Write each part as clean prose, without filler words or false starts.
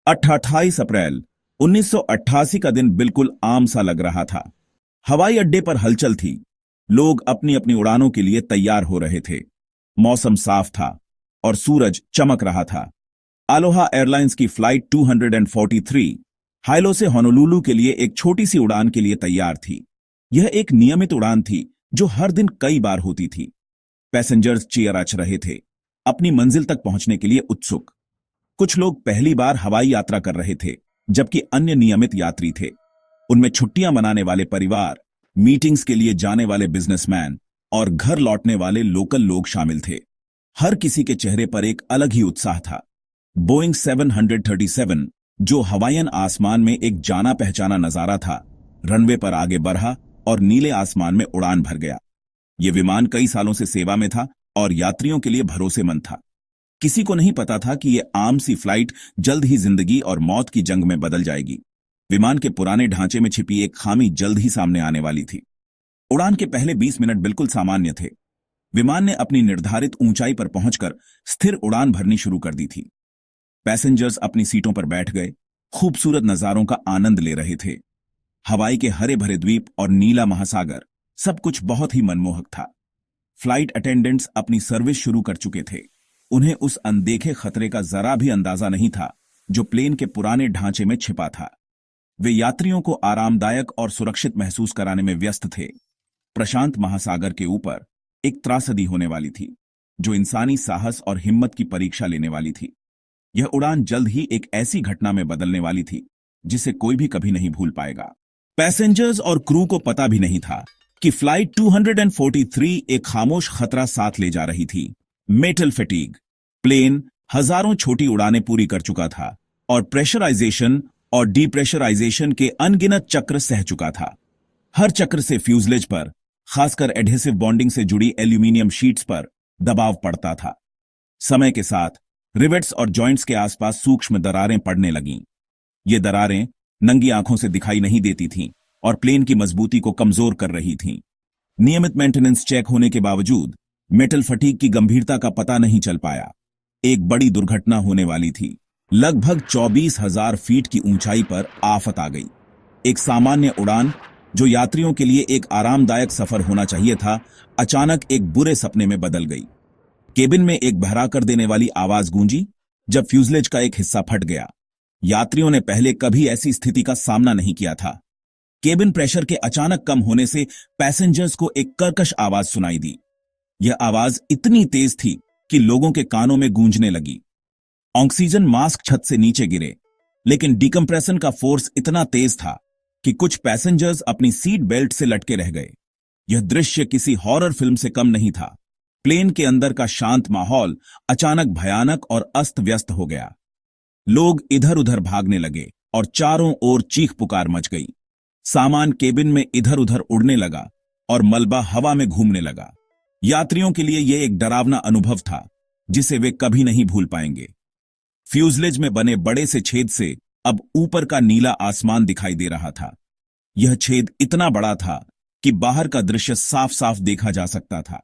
28 अप्रैल 1988 का दिन बिल्कुल आम सा लग रहा था। हवाई अड्डे पर हलचल थी। लोग अपनी अपनी उड़ानों के लिए तैयार हो रहे थे। मौसम साफ था और सूरज चमक रहा था। अलोहा एयरलाइंस की फ्लाइट 243 हाइलो से होनोलुलु के लिए एक छोटी सी उड़ान के लिए तैयार थी। यह एक नियमित उड़ान थी जो हर दिन कई बार होती थी। पैसेंजर्स चेयर अच रहे थे, अपनी मंजिल तक पहुंचने के लिए उत्सुक। कुछ लोग पहली बार हवाई यात्रा कर रहे थे, जबकि अन्य नियमित यात्री थे। उनमें छुट्टियां मनाने वाले परिवार, मीटिंग्स के लिए जाने वाले बिजनेसमैन और घर लौटने वाले लोकल लोग शामिल थे। हर किसी के चेहरे पर एक अलग ही उत्साह था। बोइंग 737, जो हवाईयन आसमान में एक जाना पहचाना नजारा था, रनवे पर आगे बढ़ा और नीले आसमान में उड़ान भर गया। यह विमान कई सालों से सेवा में था और यात्रियों के लिए भरोसेमंद था। किसी को नहीं पता था कि यह आम सी फ्लाइट जल्द ही जिंदगी और मौत की जंग में बदल जाएगी। विमान के पुराने ढांचे में छिपी एक खामी जल्द ही सामने आने वाली थी। उड़ान के पहले 20 मिनट बिल्कुल सामान्य थे। विमान ने अपनी निर्धारित ऊंचाई पर पहुंचकर स्थिर उड़ान भरनी शुरू कर दी थी। पैसेंजर्स अपनी सीटों पर बैठ गए, खूबसूरत नजारों का आनंद ले रहे थे। हवाई के हरे भरे द्वीप और नीला महासागर, सब कुछ बहुत ही मनमोहक था। फ्लाइट अटेंडेंट्स अपनी सर्विस शुरू कर चुके थे। उन्हें उस अनदेखे खतरे का जरा भी अंदाजा नहीं था जो प्लेन के पुराने ढांचे में छिपा था। वे यात्रियों को आरामदायक और सुरक्षित महसूस कराने में व्यस्त थे। प्रशांत महासागर के ऊपर एक त्रासदी होने वाली थी, जो इंसानी साहस और हिम्मत की परीक्षा लेने वाली थी। यह उड़ान जल्द ही एक ऐसी घटना में बदलने वाली थी जिसे कोई भी कभी नहीं भूल पाएगा। पैसेंजर्स और क्रू को पता भी नहीं था कि फ्लाइट 243 एक खामोश खतरा साथ ले जा रही थी, मेटल फैटीग। प्लेन हजारों छोटी उड़ानें पूरी कर चुका था और प्रेशराइजेशन और डिप्रेशराइजेशन के अनगिनत चक्र सह चुका था। हर चक्र से फ्यूजलेज पर, खासकर एडहेसिव बॉन्डिंग से जुड़ी एल्यूमिनियम शीट्स पर दबाव पड़ता था। समय के साथ रिवेट्स और जॉइंट्स के आसपास सूक्ष्म दरारें पड़ने लगीं। ये दरारें नंगी आंखों से दिखाई नहीं देती थीं और प्लेन की मजबूती को कमजोर कर रही थीं। नियमित मेंटेनेंस चेक होने के बावजूद मेटल फटीग की गंभीरता का पता नहीं चल पाया। एक बड़ी दुर्घटना होने वाली थी। लगभग 24,000 फीट की ऊंचाई पर आफत आ गई। एक सामान्य उड़ान, जो यात्रियों के लिए एक आरामदायक सफर होना चाहिए था, अचानक एक बुरे सपने में बदल गई। केबिन में एक बहरा कर देने वाली आवाज गूंजी जब फ्यूजलेज का एक हिस्सा फट गया। यात्रियों ने पहले कभी ऐसी स्थिति का सामना नहीं किया था। केबिन प्रेशर के अचानक कम होने से पैसेंजर्स को एक कर्कश आवाज सुनाई दी। यह आवाज इतनी तेज थी कि लोगों के कानों में गूंजने लगी। ऑक्सीजन मास्क छत से नीचे गिरे, लेकिन डिकम्प्रेशन का फोर्स इतना तेज था कि कुछ पैसेंजर्स अपनी सीट बेल्ट से लटके रह गए। यह दृश्य किसी हॉरर फिल्म से कम नहीं था। प्लेन के अंदर का शांत माहौल अचानक भयानक और अस्त व्यस्त हो गया। लोग इधर उधर भागने लगे और चारों ओर चीख पुकार मच गई। सामान केबिन में इधर उधर उड़ने लगा और मलबा हवा में घूमने लगा। यात्रियों के लिए यह एक डरावना अनुभव था जिसे वे कभी नहीं भूल पाएंगे। फ्यूजलेज में बने बड़े से छेद से अब ऊपर का नीला आसमान दिखाई दे रहा था। यह छेद इतना बड़ा था कि बाहर का दृश्य साफ साफ देखा जा सकता था।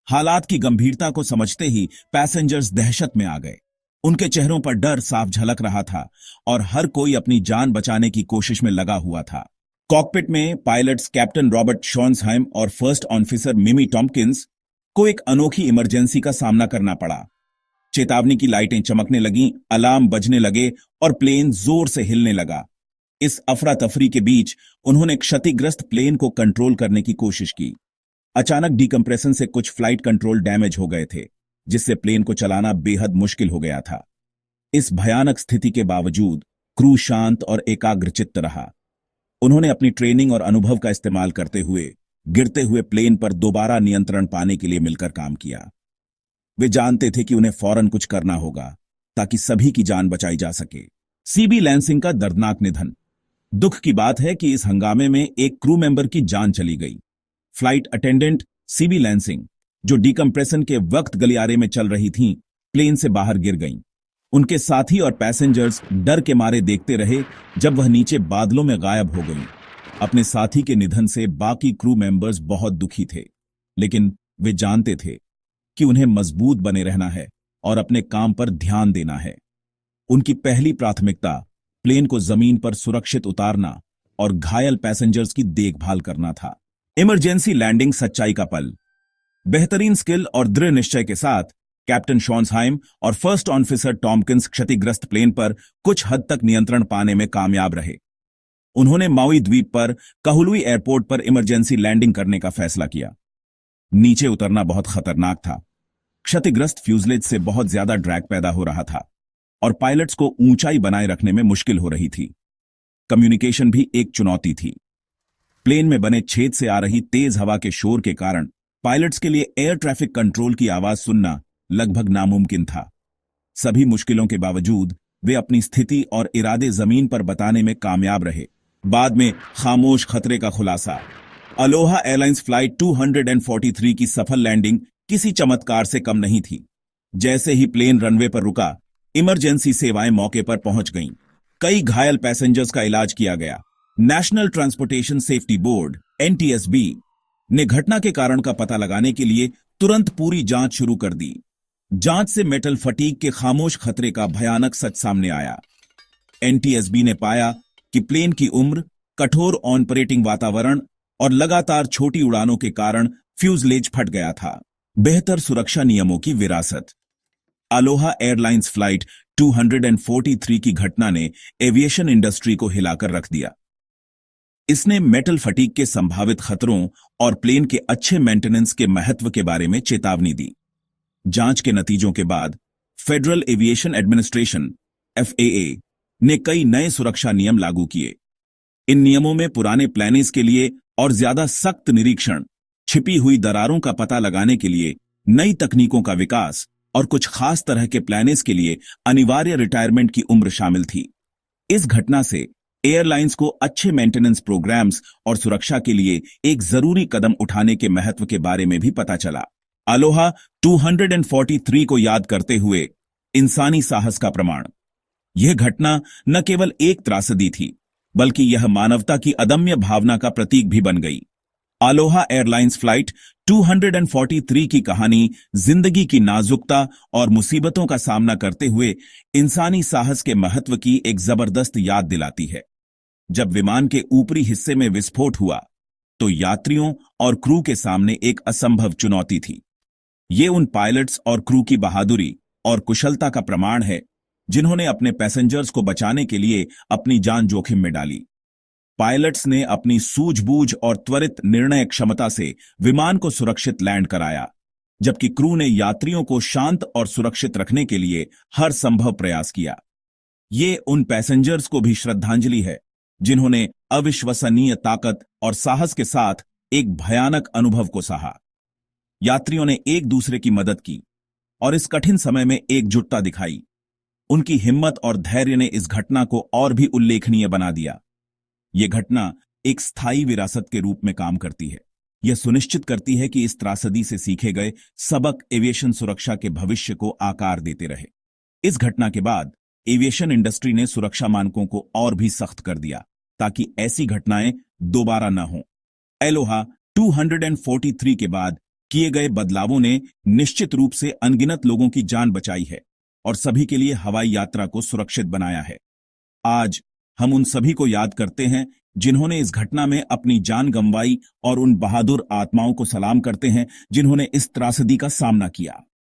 हालात की गंभीरता को समझते ही पैसेंजर्स दहशत में आ गए। उनके चेहरों पर डर साफ झलक रहा था और हर कोई अपनी जान बचाने की कोशिश में लगा हुआ था। कॉकपिट में पायलट्स कैप्टन रॉबर्ट शॉन्सहाइम और फर्स्ट ऑफिसर मिमी टॉम्किंस को एक अनोखी इमरजेंसी का सामना करना पड़ा। चेतावनी की लाइटें चमकने लगीं, अलार्म बजने लगे और प्लेन जोर से हिलने लगा। इस अफरा तफरी के बीच उन्होंने क्षतिग्रस्त प्लेन को कंट्रोल करने की कोशिश की। अचानक डिकम्प्रेशन से कुछ फ्लाइट कंट्रोल डैमेज हो गए थे, जिससे प्लेन को चलाना बेहद मुश्किल हो गया था। इस भयानक स्थिति के बावजूद क्रू शांत और एकाग्रचित्त रहा। उन्होंने अपनी ट्रेनिंग और अनुभव का इस्तेमाल करते हुए गिरते हुए प्लेन पर दोबारा नियंत्रण पाने के लिए मिलकर काम किया। वे जानते थे कि उन्हें फौरन कुछ करना होगा ताकि सभी की जान बचाई जा सके। सीबी लैंसिंग का दर्दनाक निधन। दुख की बात है कि इस हंगामे में एक क्रू मेंबर की जान चली गई। फ्लाइट अटेंडेंट सीबी लैंसिंग, जो डिकम्प्रेशन के वक्त गलियारे में चल रही थीं, प्लेन से बाहर गिर गईं। उनके साथी और पैसेंजर्स डर के मारे देखते रहे जब वह नीचे बादलों में गायब हो गईं। अपने साथी के निधन से बाकी क्रू मेंबर्स बहुत दुखी थे, लेकिन वे जानते थे कि उन्हें मजबूत बने रहना है और अपने काम पर ध्यान देना है। उनकी पहली प्राथमिकता प्लेन को जमीन पर सुरक्षित उतारना और घायल पैसेंजर्स की देखभाल करना था। इमरजेंसी लैंडिंग सच्चाई का पल। बेहतरीन स्किल और दृढ़ निश्चय के साथ कैप्टन शॉन्सहाइम और फर्स्ट ऑफिसर टॉम्किंस क्षतिग्रस्त प्लेन पर कुछ हद तक नियंत्रण पाने में कामयाब रहे। उन्होंने माउई द्वीप पर कहलुई एयरपोर्ट पर इमरजेंसी लैंडिंग करने का फैसला किया। नीचे उतरना बहुत खतरनाक था। क्षतिग्रस्त फ्यूजलेज से बहुत ज्यादा ड्रैग पैदा हो रहा था और पायलट्स को ऊंचाई बनाए रखने में मुश्किल हो रही थी। कम्युनिकेशन भी एक चुनौती थी। प्लेन में बने छेद से आ रही तेज हवा के शोर के कारण पायलट्स के लिए एयर ट्रैफिक कंट्रोल की आवाज सुनना लगभग नामुमकिन था। सभी मुश्किलों के बावजूद वे अपनी स्थिति और इरादे जमीन पर बताने में कामयाब रहे। बाद में खामोश खतरे का खुलासा। अलोहा एयरलाइंस फ्लाइट 243 की सफल लैंडिंग किसी चमत्कार से कम नहीं थी। जैसे ही प्लेन रनवे पर रुका, इमरजेंसी सेवाएं मौके पर पहुंच गईं। कई घायल पैसेंजर्स का इलाज किया गया। National transportation safety board (NTSB) ने घटना के कारण का पता लगाने के लिए तुरंत पूरी जांच शुरू कर दी। जांच से मेटल फटीग के खामोश खतरे का भयानक सच सामने आया। NTSB ने पाया कि प्लेन की उम्र, कठोर ऑपरेटिंग वातावरण और लगातार छोटी उड़ानों के कारण फ्यूजलेज फट गया था। बेहतर सुरक्षा नियमों की विरासत। अलोहा एयरलाइंस फ्लाइट 243 की घटना ने एविएशन इंडस्ट्री को हिलाकर रख दिया। इसने मेटल फटीग के संभावित खतरों और प्लेन के अच्छे मेंटेनेंस के महत्व के बारे में चेतावनी दी। जांच के नतीजों के बाद फेडरल एविएशन एडमिनिस्ट्रेशन (FAA) ने कई नए सुरक्षा नियम लागू किए। इन नियमों में पुराने प्लेन्स के लिए और ज्यादा सख्त निरीक्षण, छिपी हुई दरारों का पता लगाने के लिए नई तकनीकों का विकास और कुछ खास तरह के प्लेन्स के लिए अनिवार्य रिटायरमेंट की उम्र शामिल थी। इस घटना से एयरलाइंस को अच्छे मेंटेनेंस प्रोग्राम्स और सुरक्षा के लिए एक जरूरी कदम उठाने के महत्व के बारे में भी पता चला। अलोहा 243 को याद करते हुए इंसानी साहस का प्रमाण। यह घटना न केवल एक त्रासदी थी, बल्कि यह मानवता की अदम्य भावना का प्रतीक भी बन गई। अलोहा एयरलाइंस फ्लाइट 243 की कहानी जिंदगी की नाजुकता और मुसीबतों का सामना करते हुए इंसानी साहस के महत्व की एक जबरदस्त याद दिलाती है। जब विमान के ऊपरी हिस्से में विस्फोट हुआ, तो यात्रियों और क्रू के सामने एक असंभव चुनौती थी। ये उन पायलट्स और क्रू की बहादुरी और कुशलता का प्रमाण है जिन्होंने अपने पैसेंजर्स को बचाने के लिए अपनी जान जोखिम में डाली। पायलट्स ने अपनी सूझबूझ और त्वरित निर्णय क्षमता से विमान को सुरक्षित लैंड कराया, जबकि क्रू ने यात्रियों को शांत और सुरक्षित रखने के लिए हर संभव प्रयास किया। ये उन पैसेंजर्स को भी श्रद्धांजलि है जिन्होंने अविश्वसनीय ताकत और साहस के साथ एक भयानक अनुभव को सहा। यात्रियों ने एक दूसरे की मदद की और इस कठिन समय में एकजुटता दिखाई। उनकी हिम्मत और धैर्य ने इस घटना को और भी उल्लेखनीय बना दिया। यह घटना एक स्थायी विरासत के रूप में काम करती है। यह सुनिश्चित करती है कि इस त्रासदी से सीखे गए सबक एविएशन सुरक्षा के भविष्य को आकार देते रहे। इस घटना के बाद एविएशन इंडस्ट्री ने सुरक्षा मानकों को और भी सख्त कर दिया ताकि ऐसी घटनाएं दोबारा न हों। अलोहा 243 के बाद किए गए बदलावों ने निश्चित रूप से अनगिनत लोगों की जान बचाई है और सभी के लिए हवाई यात्रा को सुरक्षित बनाया है। आज हम उन सभी को याद करते हैं जिन्होंने इस घटना में अपनी जान गंवाई और उन बहादुर आत्माओं को सलाम करते हैं जिन्होंने इस त्रासदी का सामना किया।